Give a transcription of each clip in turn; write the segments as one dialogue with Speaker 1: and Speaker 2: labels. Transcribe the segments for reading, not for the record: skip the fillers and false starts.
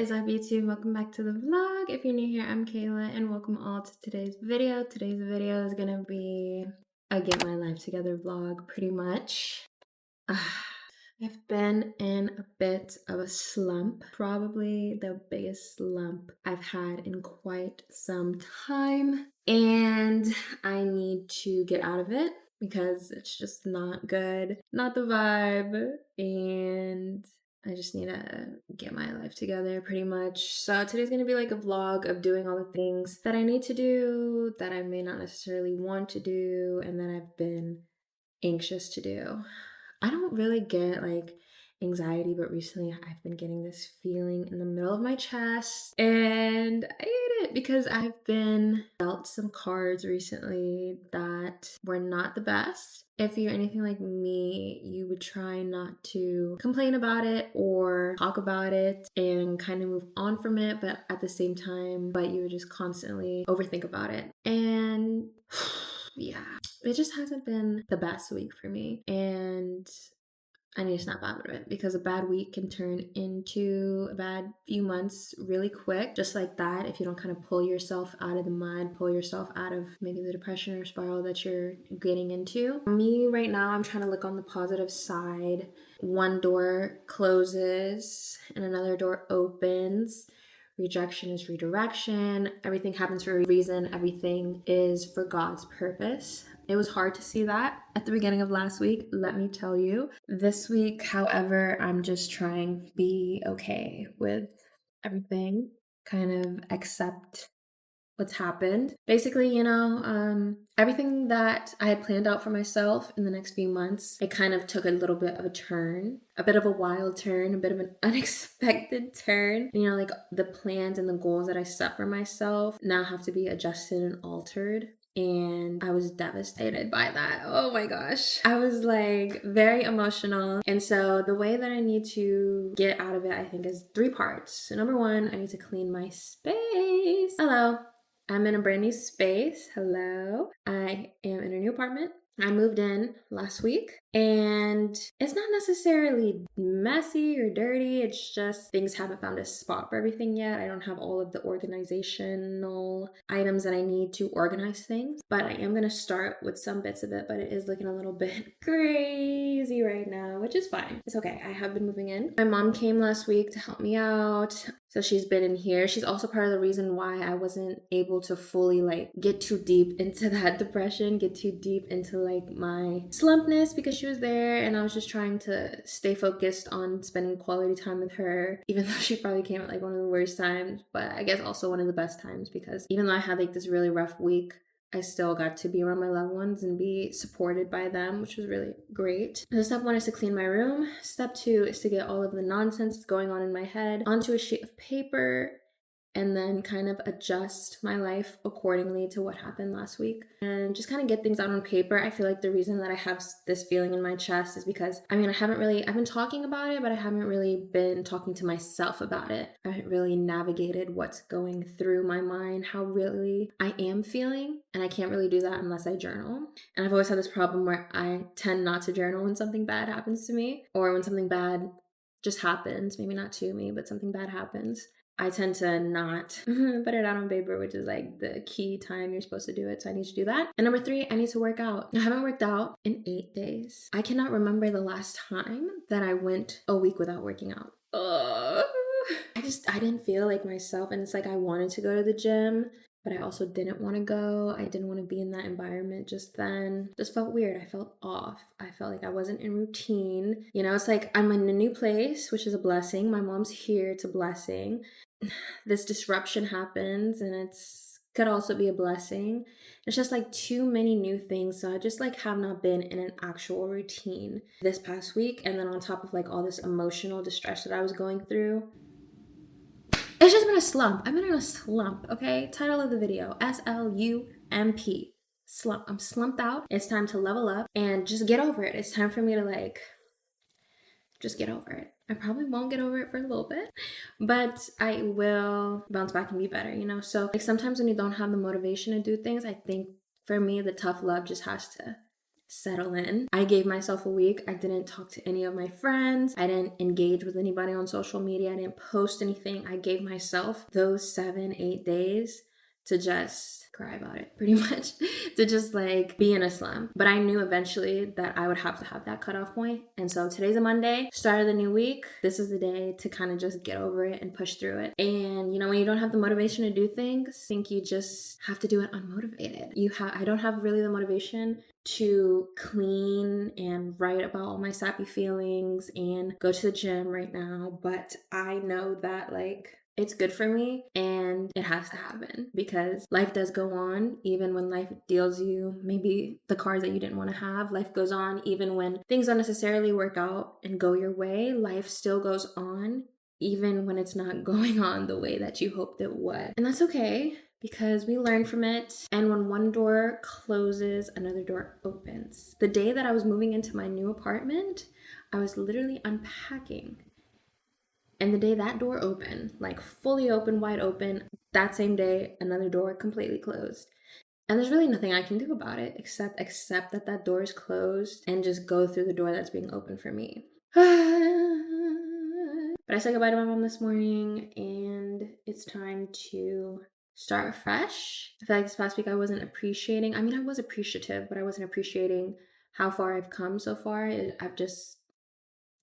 Speaker 1: is up, YouTube? Welcome back to the vlog. If you're new here, I'm Kayla, and welcome all to today's video. Today's video is gonna be a get my life together vlog, pretty much. I've been in a bit of a slump, probably the biggest slump I've had in quite some time, and I need to get out of it because it's just not good, not the vibe, and I just need to get my life together pretty much. So today's gonna be like a vlog of doing all the things that I need to do, that I may not necessarily want to do, and that I've been anxious to do. I don't really get like anxiety, but recently I've been getting this feeling in the middle of my chest, and I hate it because I've been dealt some cards recently that were not the best. If you're anything like me, you would try not to complain about it or talk about it and kind of move on from it, but at the same time, you would just constantly overthink about it. And yeah, it just hasn't been the best week for me, and I need to snap out of it because a bad week can turn into a bad few months really quick, just like that. If you don't kind of pull yourself out of the mud, pull yourself out of maybe the depression or spiral that you're getting into. Me right now, I'm trying to look on the positive side. One door closes and another door opens. Rejection is redirection. Everything happens for a reason. Everything is for God's purpose. It was hard to see that at the beginning of last week, let me tell you. This week, however, I'm just trying to be okay with everything, kind of accept what's happened. Basically, everything that I had planned out for myself in the next few months, it kind of took a little bit of a turn, a bit of a wild turn, a bit of an unexpected turn. Like the plans and the goals that I set for myself now have to be adjusted and altered. And I was devastated by that. Oh my gosh. I was like very emotional. And so the way that I need to get out of it, I think, is 3 parts. So number 1, I need to clean my space. Hello. I'm in a brand new space. Hello. I am in a new apartment. I moved in last week, and it's not necessarily messy or dirty. It's just things haven't found a spot for everything yet. I don't have all of the organizational items that I need to organize things, but I am going to start with some bits of it, but it is looking a little bit crazy right now, which is fine. It's okay. I have been moving in. My mom came last week to help me out. So she's been in here. She's also part of the reason why I wasn't able to fully get too deep into that depression, get too deep into my slumpness, because she was there and I was just trying to stay focused on spending quality time with her, even though she probably came at one of the worst times, but I guess also one of the best times, because even though I had this really rough week, I still got to be around my loved ones and be supported by them, which was really great. So step 1 is to clean my room. Step 2 is to get all of the nonsense that's going on in my head onto a sheet of paper, and then kind of adjust my life accordingly to what happened last week and just kind of get things out on paper. I feel like the reason that I have this feeling in my chest is because, I've been talking about it, but I haven't really been talking to myself about it. I haven't really navigated what's going through my mind, how really I am feeling, and I can't really do that unless I journal. And I've always had this problem where I tend not to journal when something bad happens to me, or when something bad just happens, maybe not to me, but something bad happens. I tend to not put it out on paper, which is the key time you're supposed to do it. So I need to do that. And number 3, I need to work out. I haven't worked out in 8 days. I cannot remember the last time that I went a week without working out. I didn't feel like myself. And it's I wanted to go to the gym, but I also didn't want to go. I didn't want to be in that environment just then. Just felt weird. I felt off. I felt like I wasn't in routine. It's I'm in a new place, which is a blessing. My mom's here. It's a blessing. This disruption happens, and it's could also be a blessing. It's just too many new things. So I just have not been in an actual routine this past week. And then on top of all this emotional distress that I was going through, it's just been a slump. I've been in a slump, okay? Title of the video, S-L-U-M-P. Slump. I'm slumped out. It's time to level up and just get over it. It's time for me to just get over it. I probably won't get over it for a little bit, but I will bounce back and be better, So sometimes when you don't have the motivation to do things, I think for me, the tough love just has to settle in. I gave myself a week. I didn't talk to any of my friends. I didn't engage with anybody on social media. I didn't post anything. I gave myself those 7-8 days to just cry about it, pretty much, to just like be in a slump. But I knew eventually that I would have to have that cutoff point. And so today's a Monday, start of the new week. This is the day to kind of just get over it and push through it. And you know, when you don't have the motivation to do things, I think you just have to do it unmotivated. I don't have really the motivation to clean and write about all my sappy feelings and go to the gym right now, but I know that like it's good for me and it has to happen because life does go on even when life deals you maybe the cards that you didn't want to have. Life goes on even when things don't necessarily work out and go your way. Life still goes on even when it's not going on the way that you hoped it would. And that's okay because we learn from it. And when one door closes, another door opens. The day that I was moving into my new apartment, I was literally unpacking. And the day that door opened, like fully open, wide open, that same day, another door completely closed. And there's really nothing I can do about it except accept that that door is closed and just go through the door that's being opened for me. But I said goodbye to my mom this morning and it's time to start fresh. I feel like this past week I wasn't appreciating. I mean, I was appreciative, but I wasn't appreciating how far I've come so far.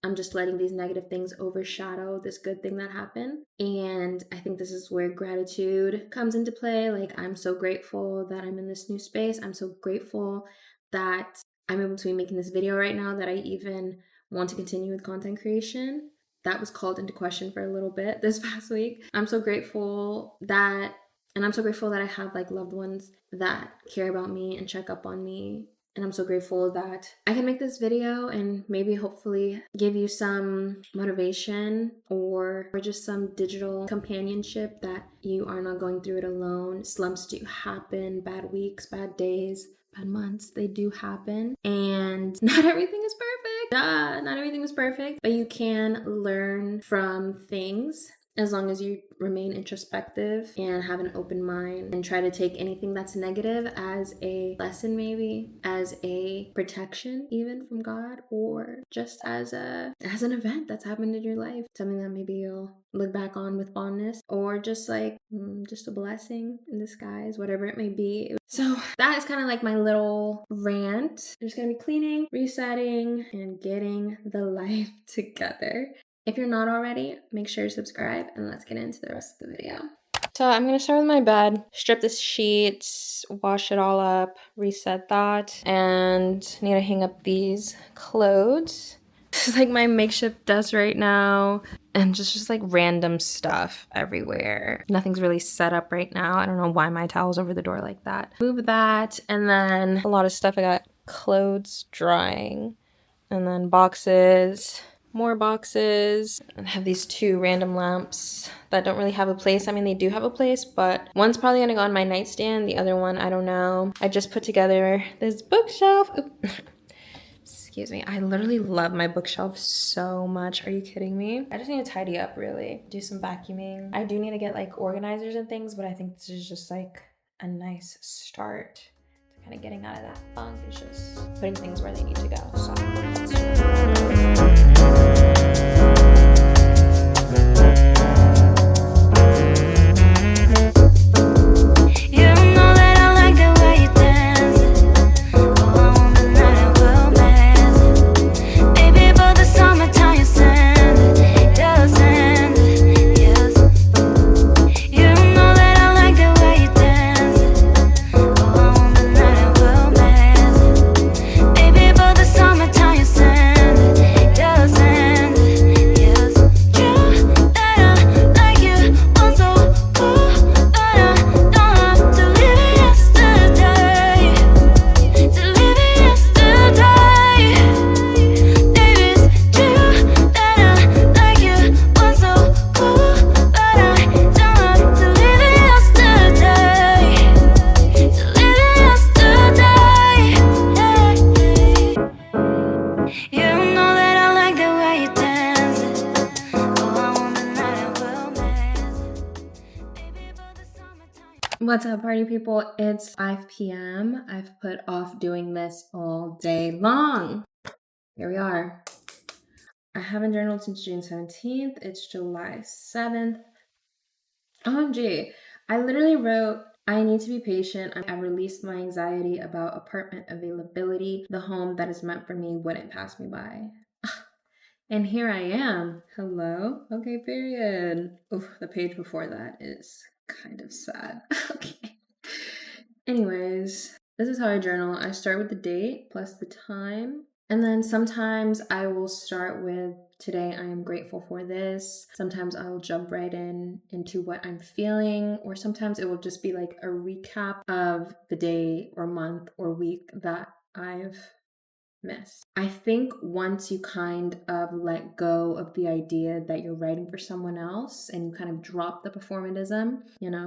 Speaker 1: I'm just letting these negative things overshadow this good thing that happened. And I think this is where gratitude comes into play. Like, I'm so grateful that I'm in this new space. I'm so grateful that I'm able to be making this video right now, that I even want to continue with content creation. That was called into question for a little bit this past week. I'm so grateful that I have like loved ones that care about me and check up on me. And I'm so grateful that I can make this video and maybe hopefully give you some motivation or just some digital companionship that you are not going through it alone. Slumps do happen, bad weeks, bad days, bad months, they do happen. And not everything is perfect. Not everything is perfect, but you can learn from things as long as you remain introspective and have an open mind and try to take anything that's negative as a lesson, maybe as a protection even from God, or just as an event that's happened in your life, something that maybe you'll look back on with fondness, or just like just a blessing in disguise, whatever it may be. So that is kind of like my little rant. I'm just gonna be cleaning, resetting, and getting the life together. If you're not already, make sure to subscribe and let's get into the rest of the video. So I'm going to start with my bed, strip the sheets, wash it all up, reset that, and need to hang up these clothes. This is like my makeshift desk right now, and just like random stuff everywhere. Nothing's really set up right now. I don't know why my towel's over the door like that. Move that, and then a lot of stuff. I got clothes drying, and then boxes. More boxes. I have these two random lamps that don't really have a place. I mean, they do have a place, but one's probably gonna go on my nightstand. The other one, I don't know. I just put together this bookshelf. Excuse me. I literally love my bookshelf so much. Are you kidding me? I just need to tidy up, really. Do some vacuuming. I do need to get like organizers and things, but I think this is just like a nice start to kind of getting out of that funk. It's just putting things where they need to go. So let's do it.
Speaker 2: Summertime, you send
Speaker 1: What's up, party people? It's 5 p.m. I've put off doing this all day long. Here we are. I haven't journaled since June 17th. It's July 7th. OMG. I literally wrote, I need to be patient. I released my anxiety about apartment availability. The home that is meant for me wouldn't pass me by. And here I am. Hello? Okay, period. Oof, the page before that is kind of sad. Okay. Anyways, this is how I journal. I start with the date plus the time. And then sometimes I will start with today I am grateful for this. Sometimes I will jump right into what I'm feeling, or sometimes it will just be like a recap of the day or month or week that I've missed. I think once you kind of let go of the idea that you're writing for someone else and you kind of drop the performatism,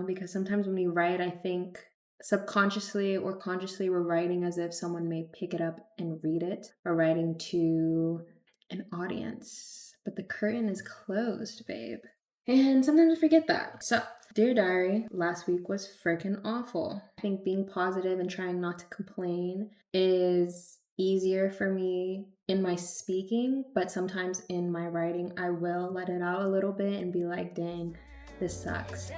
Speaker 1: because sometimes when we write, I think subconsciously or consciously we're writing as if someone may pick it up and read it. We're writing to an audience, but the curtain is closed, babe. And sometimes I forget that. So, dear diary, last week was freaking awful. I think being positive and trying not to complain is easier for me in my speaking, but sometimes in my writing, I will let it out a little bit and be like, dang, this sucks.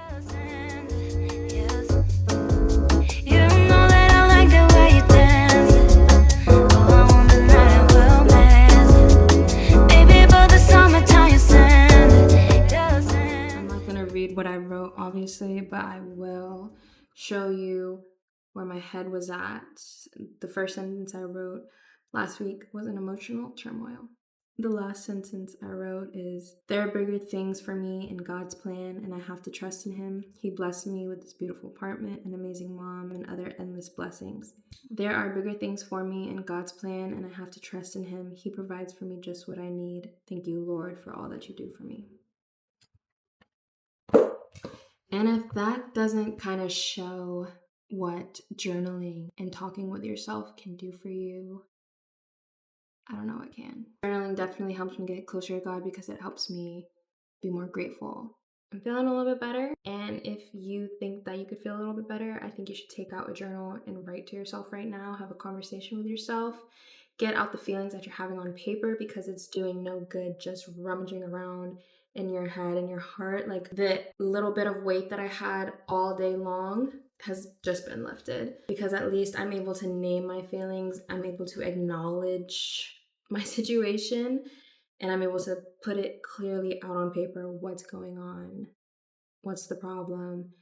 Speaker 1: What I wrote, obviously, but I will show you where my head was at. The first sentence I wrote last week was an emotional turmoil. The last sentence I wrote is, there are bigger things for me in God's plan, and I have to trust in Him. He blessed me with this beautiful apartment, an amazing mom, and other endless blessings. There are bigger things for me in God's plan, and I have to trust in Him. He provides for me just what I need. Thank you, Lord, for all that you do for me. And if that doesn't kind of show what journaling and talking with yourself can do for you, I don't know what can. Journaling definitely helps me get closer to God because it helps me be more grateful. I'm feeling a little bit better. And if you think that you could feel a little bit better, I think you should take out a journal and write to yourself right now. Have a conversation with yourself. Get out the feelings that you're having on paper because it's doing no good just rummaging around in your head and your heart. Like the little bit of weight that I had all day long has just been lifted because at least I'm able to name my feelings. I'm able to acknowledge my situation and I'm able to put it clearly out on paper what's going on, what's the problem,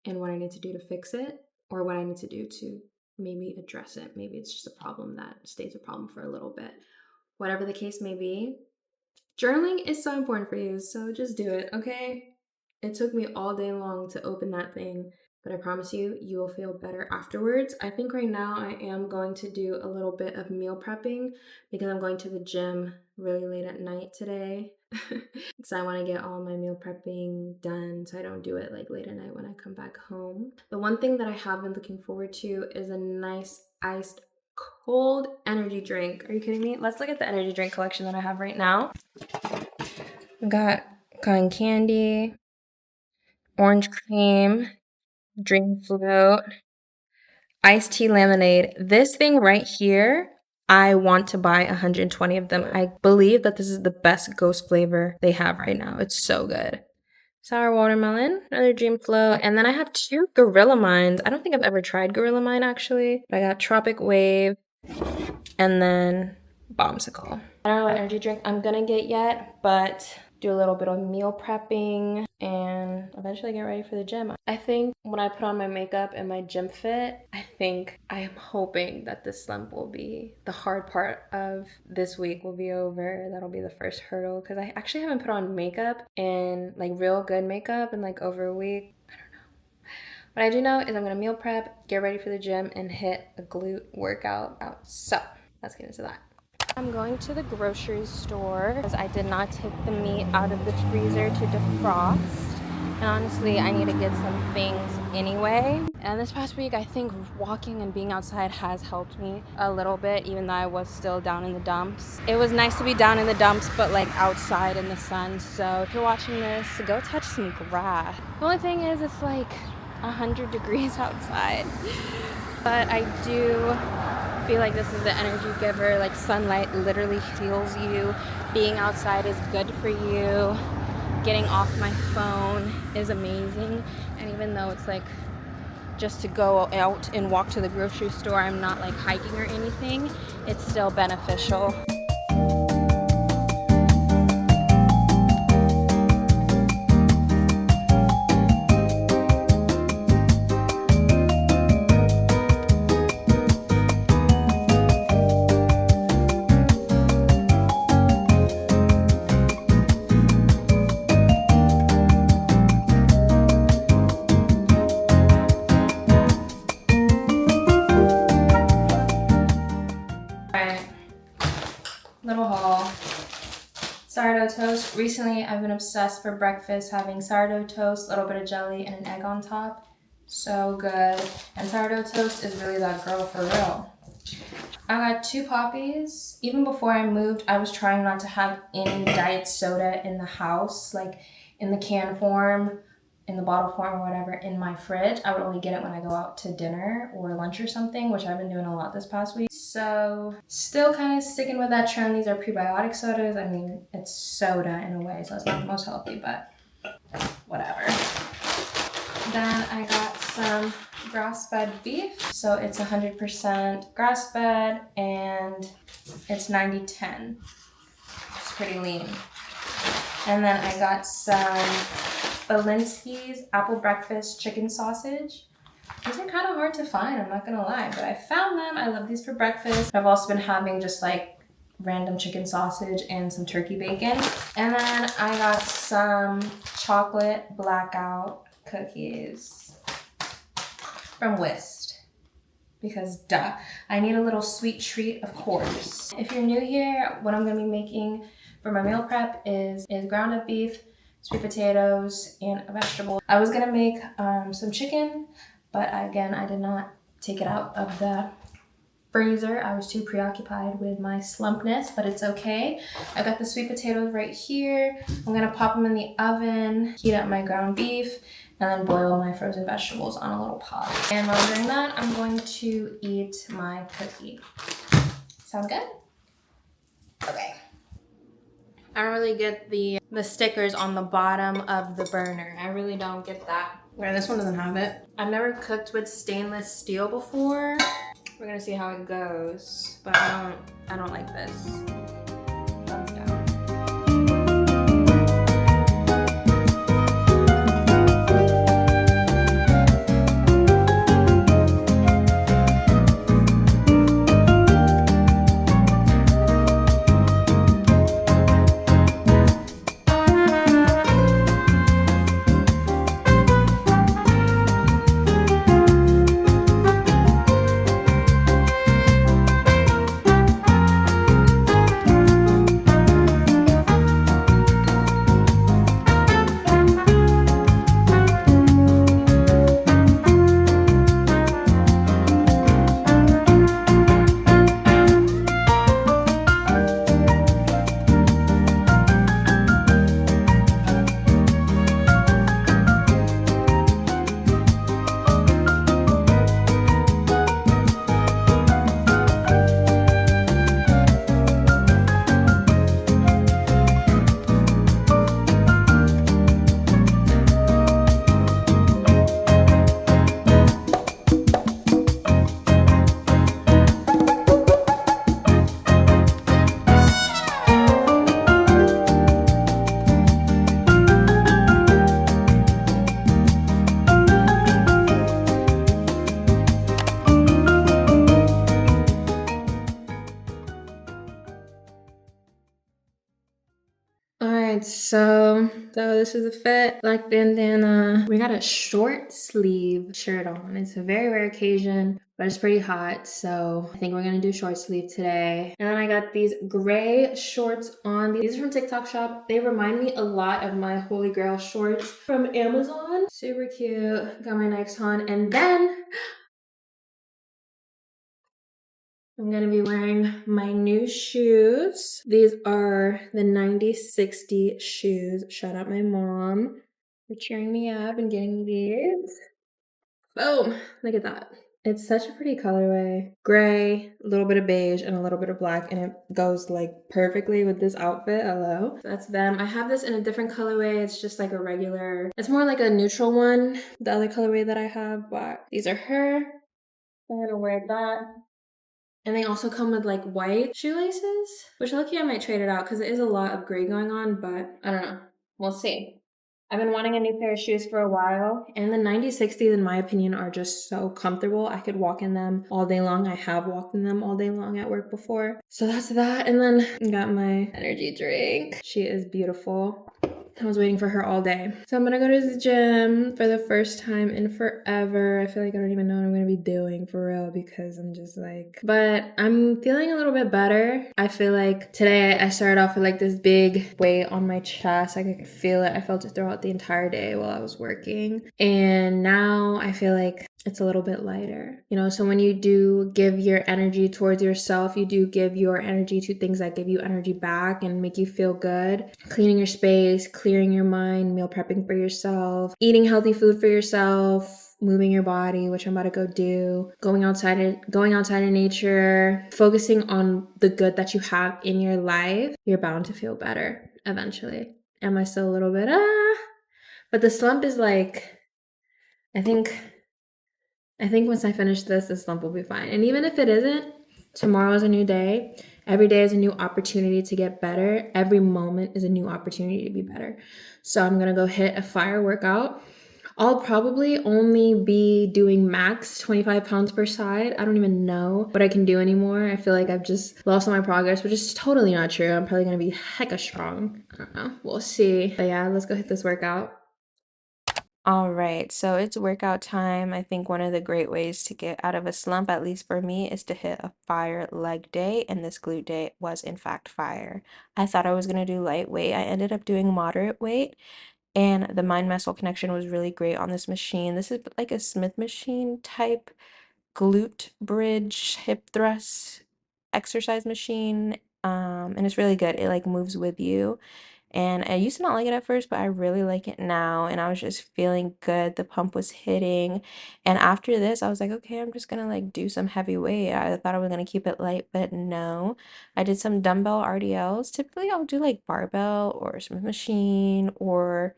Speaker 1: and what I need to do to fix it or what I need to do to maybe address it. Maybe it's just a problem that stays a problem for a little bit. Whatever the case may be, journaling is so important for you, so just do it, okay? It took me all day long to open that thing, but I promise you, you will feel better afterwards. I think right now I am going to do a little bit of meal prepping because I'm going to the gym really late at night today. Because I want to get all my meal prepping done so I don't do it like late at night when I come back home. The one thing that I have been looking forward to is a nice iced cold energy drink. Are you kidding me? Let's look at the energy drink collection that I have right now. I've got cotton candy, orange cream, dream float, iced tea lemonade. This thing right here, I want to buy 120 of them. I believe that this is the best ghost flavor they have right now. It's so good. Sour watermelon, another dream float, and then I have 2 Gorilla Mines. I don't think I've ever tried Gorilla Mine actually, but I got Tropic Wave and then Bombsicle. I don't know what energy drink I'm gonna get yet, but do a little bit of meal prepping and eventually get ready for the gym. I think when I put on my makeup and my gym fit, I am hoping that this slump will be the hard part of this week will be over. That'll be the first hurdle because I actually haven't put on makeup and like real good makeup in like over a week. I don't know. What I do know is I'm gonna meal prep, get ready for the gym, and hit a glute workout out. So let's get into that. I'm going to the grocery store because I did not take the meat out of the freezer to defrost. And honestly, I need to get some things anyway. And this past week, I think walking and being outside has helped me a little bit, even though I was still down in the dumps. It was nice to be down in the dumps, but like outside in the sun. So if you're watching this, go touch some grass. The only thing is, it's like 100 degrees outside. But I do feel like this is the energy giver. Like, sunlight literally heals you. Being outside is good for you. Getting off my phone is amazing. And even though it's like just to go out and walk to the grocery store, I'm not like hiking or anything, it's still beneficial. Little haul. Sourdough toast. Recently, I've been obsessed for breakfast having sourdough toast, a little bit of jelly, and an egg on top. So good. And sourdough toast is really that girl for real. I got 2 poppies. Even before I moved, I was trying not to have any diet soda in the house, like in the can form, in the bottle form, or whatever, in my fridge. I would only get it when I go out to dinner or lunch or something, which I've been doing a lot this past week. So still kind of sticking with that trend. These are prebiotic sodas. I mean, it's soda in a way, so it's not the most healthy, but whatever. Then I got some grass-fed beef. So it's 100% grass-fed and it's 90-10. It's pretty lean. And then I got some Balinski's apple breakfast chicken sausage. These are kind of hard to find, I'm not gonna lie, but I found them. I love these for breakfast. I've also been having just like random chicken sausage and some turkey bacon. And then I got some chocolate blackout cookies from Whist. Because duh, I need a little sweet treat, of course. If you're new here, what I'm gonna be making for my meal prep is ground up beef, sweet potatoes, and a vegetable. I was gonna make some chicken, but again, I did not take it out of the freezer. I was too preoccupied with my slumpness, but it's okay. I got the sweet potatoes right here. I'm gonna pop them in the oven, heat up my ground beef, and then boil my frozen vegetables on a little pot. And while I'm doing that, I'm going to eat my cookie. Sound good? Okay. I don't really get the stickers on the bottom of the burner. I really don't get that. Where this one doesn't have it. I've never cooked with stainless steel before. We're gonna see how it goes, but I don't like this. Thumbs down. So this is a fit, black bandana. We got a short sleeve shirt on. It's a very rare occasion, but it's pretty hot, so I think we're gonna do short sleeve today. And then I got these gray shorts on. These are from TikTok shop. They remind me a lot of my Holy Grail shorts from Amazon. Super cute. Got my Nikes on, and then I'm gonna be wearing my new shoes. These are the 90-60 shoes. Shout out my mom for cheering me up and getting these. Boom! Look at that. It's such a pretty colorway. Gray, a little bit of beige, and a little bit of black, and it goes like perfectly with this outfit. Hello. So that's them. I have this in a different colorway. It's just like a regular, it's more like a neutral one, the other colorway that I have, but these are her. I'm gonna wear that. And they also come with like white shoelaces, which lucky I might trade it out because it is a lot of gray going on, but I don't know. We'll see. I've been wanting a new pair of shoes for a while, and the 9060s, in my opinion, are just so comfortable. I could walk in them all day long. I have walked in them all day long at work before. So that's that. And then I got my energy drink. She is beautiful. I was waiting for her all day. So I'm gonna go to the gym for the first time in forever. I feel like I don't even know what I'm gonna be doing for real because I'm just like, but I'm feeling a little bit better. I feel like today I started off with like this big weight on my chest. I could feel it. I felt it throughout the entire day while I was working. And now I feel like it's a little bit lighter. You know, so when you do give your energy towards yourself, you do give your energy to things that give you energy back and make you feel good. Cleaning your space, clearing your mind, meal prepping for yourself, eating healthy food for yourself, moving your body, which I'm about to go do, going outside in nature, focusing on the good that you have in your life, you're bound to feel better eventually. Am I still a little bit but the slump is like, I think once I finish this, the slump will be fine. And even if it isn't, tomorrow is a new day. Every day is a new opportunity to get better. Every moment is a new opportunity to be better. So I'm gonna go hit a fire workout. I'll probably only be doing max 25 pounds per side. I don't even know what I can do anymore. I feel like I've just lost all my progress, which is totally not true. I'm probably gonna be hecka strong. I don't know. We'll see. But yeah, let's go hit this workout. All right, so it's workout time. I think one of the great ways to get out of a slump, at least for me, is to hit a fire leg day, and this glute day was in fact fire. I thought I was gonna do lightweight. I ended up doing moderate weight, and the mind muscle connection was really great on this machine. This is like a Smith machine type glute bridge hip thrust exercise machine. And it's really good. It like moves with you. And I used to not like it at first, but I really like it now. And I was just feeling good. The pump was hitting. And after this, I was like, okay, I'm just gonna like do some heavy weight. I thought I was gonna keep it light, but no. I did some dumbbell RDLs. Typically, I'll do like barbell or Smith machine or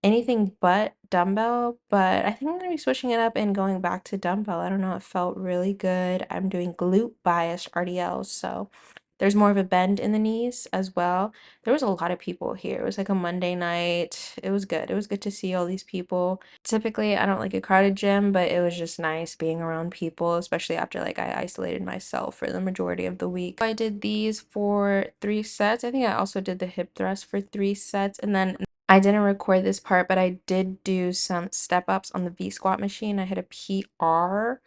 Speaker 1: anything but dumbbell, but I think I'm gonna be switching it up and going back to dumbbell. I don't know, it felt really good. I'm doing glute biased RDLs, so there's more of a bend in the knees as well. There was a lot of people here. It was like a Monday night. It was good. It was good to see all these people. Typically, I don't like a crowded gym, but it was just nice being around people, especially after like I isolated myself for the majority of the week. I did these for 3 sets. I think I also did the hip thrust for 3 sets, and then I didn't record this part, but I did do some step ups on the V squat machine. I hit a PR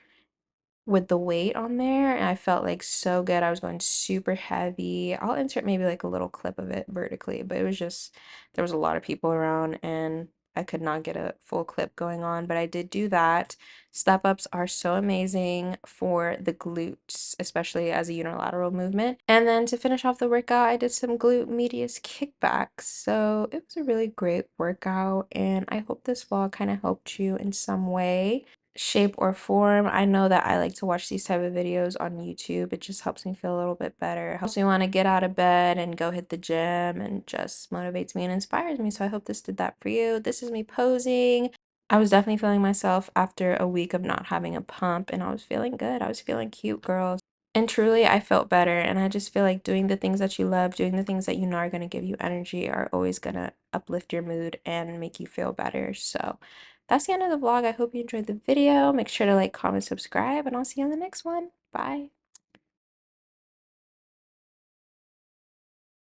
Speaker 1: with the weight on there, and I felt like so good. I was going super heavy. I'll insert maybe like a little clip of it vertically, but it was just, there was a lot of people around and I could not get a full clip going on, but I did do that. Step ups are so amazing for the glutes, especially as a unilateral movement. And then to finish off the workout, I did some glute medius kickbacks. So it was a really great workout, and I hope this vlog kind of helped you in some way, shape, or form. I know that I like to watch these type of videos on YouTube. It just helps me feel a little bit better. It helps me want to get out of bed and go hit the gym, and just motivates me and inspires me. So I hope this did that for you. This is me posing. I was definitely feeling myself after a week of not having a pump, and I was feeling good. I was feeling cute, girls. And truly, I felt better. And I just feel like doing the things that you love, doing the things that you know are going to give you energy, are always going to uplift your mood and make you feel better. So that's the end of the vlog. I hope you enjoyed the video. Make sure to like, comment, subscribe, and I'll see you on the next one. Bye.